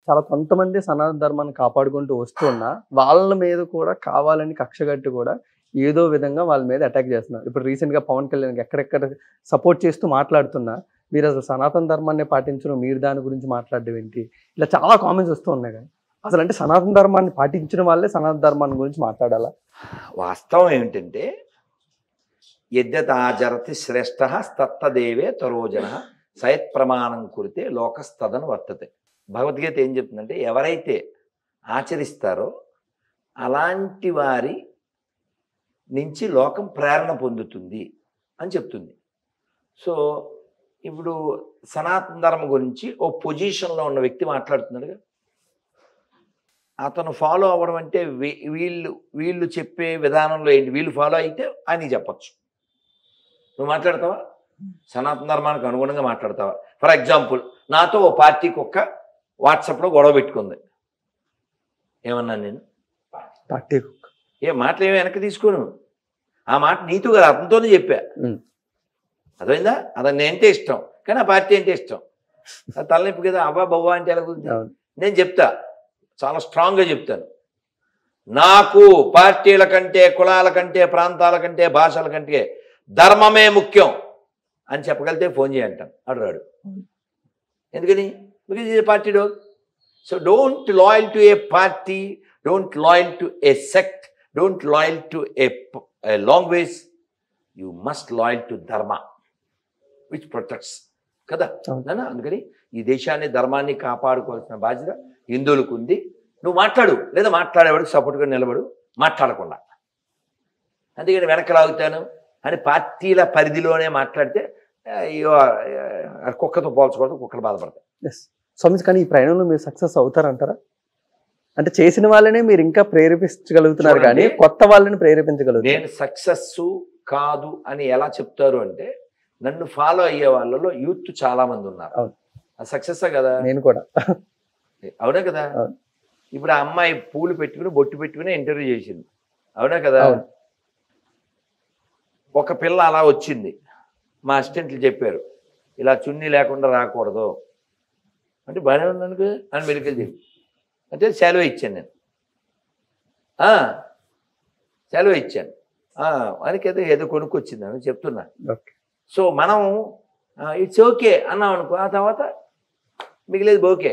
చాలా కొంతమంది సనాతన ధర్మాన్ని కాపాడుకుంటూ వస్తున్నా, వాళ్ళ మీద కూడా కావాలని కక్షగట్టి కూడా ఏదో విధంగా వాళ్ళ మీద అటాక్ చేస్తున్నారు. ఇప్పుడు రీసెంట్‌గా పవన్ కళ్యాణ్‌కి ఎక్కడెక్కడ సపోర్ట్ చేస్తూ మాట్లాడుతున్నా, మీరసలు సనాతన ధర్మాన్నే పాటించరు, మీరు దాని గురించి మాట్లాడడం ఏంటి? ఇలా చాలా కామెంట్స్ వస్తూ ఉన్నాయి కదా! అసలంటే సనాతన ధర్మాన్ని పాటించిన వాళ్ళే సనాతన ధర్మాన్ని గురించి మాట్లాడాలా? వాస్తవం ఏమిటంటే యద్యతాచరతి శ్రేష్ఠ తత్తదేవే తరోజన సయత్ ప్రమాణం కురితే లోకస్తదను వర్తతే. భగవద్గీత ఏం చెప్తుందంటే ఎవరైతే ఆచరిస్తారో అలాంటి వారి నుంచి లోకం ప్రేరణ పొందుతుంది అని చెప్తుంది. సో ఇప్పుడు సనాతన ధర్మం గురించి ఓ పొజిషన్లో ఉన్న వ్యక్తి మాట్లాడుతున్నాడుగా, అతను ఫాలో అవ్వడం అంటే వీళ్ళు చెప్పే విధానంలో ఏంటి, వీళ్ళు ఫాలో అయితే అని చెప్పచ్చు. నువ్వు మాట్లాడతావా? సనాతన ధర్మానికి అనుగుణంగా మాట్లాడతావా? ఫర్ ఎగ్జాంపుల్, నాతో ఓ పార్టీకి ఒక్క వాట్సాప్లో గొడవ పెట్టుకుంది. ఏమన్నాను నేను? పార్టీ ఏ మాటలు ఏమో వెనక్కి తీసుకోను. ఆ మాట నీతో కదా, అతనితోనే చెప్పా. అదైందా? అతన్ని అంటే ఇష్టం, కానీ ఆ పార్టీ అంటే ఇష్టం. అది తలనొప్పి కదా. అబ్బా బవ్వా అంటే ఎలా కుదురుతుంది? నేను చెప్తా, చాలా స్ట్రాంగ్గా చెప్తాను. నాకు పార్టీల కంటే, కులాల కంటే, ప్రాంతాల కంటే, భాషల కంటే ధర్మమే ముఖ్యం అని చెప్పగలిగితే ఫోన్ చేయంటాను. అడు రాడు. ఎందుకని? బికాజ్ ఇది party door. So don't loyal to A party, don't loyal to A sect, don't loyal to A language. You must loyal to ధర్మ విచ్ ప్రొటెక్ట్స్ కదా. అందుకని ఈ దేశాన్ని, ధర్మాన్ని కాపాడుకోవాల్సిన బాధ్యత హిందువులకు ఉంది. నువ్వు మాట్లాడు, లేదా మాట్లాడేవాడికి సపోర్ట్గా నిలబడు, మాట్లాడకుండా. అందుకని వెనక్కి లాగుతాను అని పార్టీల పరిధిలోనే మాట్లాడితే కుక్కతో పోల్చకూడదు, కుక్కలు బాధపడతాయి. స్వామి, కానీ ఈ ప్రయాణంలో మీరు సక్సెస్ అవుతారంటారా? అంటే చేసిన వాళ్ళనే మీరు ఇంకా ప్రేరేపించగలుగుతున్నారు కానీ కొత్త వాళ్ళని ప్రేరేపించగలుగుతారు. నేను సక్సెస్ కాదు అని ఎలా చెప్తారు అంటే, నన్ను ఫాలో అయ్యే వాళ్ళలో యూత్ చాలా మంది ఉన్నారు. అది సక్సెస్ కదా. నేను కూడా. అవునా కదా. ఇప్పుడు ఆ అమ్మాయి పూలు పెట్టుకుని, బొట్టు పెట్టుకుని ఇంటర్వ్యూ చేసింది. అవునా కదా. ఒక పిల్ల అలా వచ్చింది, మా అసిస్టెంట్లు చెప్పారు ఇలా చున్నీ లేకుండా రాకూడదు అంటే, బాగానే ఉందనుకో అని మెలికలు చెప్పి అంటే సెలవు ఇచ్చాను నేను. సెలవు ఇచ్చాను మనకి ఏదో కొనుక్కొచ్చింది అని చెప్తున్నా. సో మనం ఇట్స్ ఓకే అన్నాం అనుకో, ఆ తర్వాత మిగిలేదు ఓకే.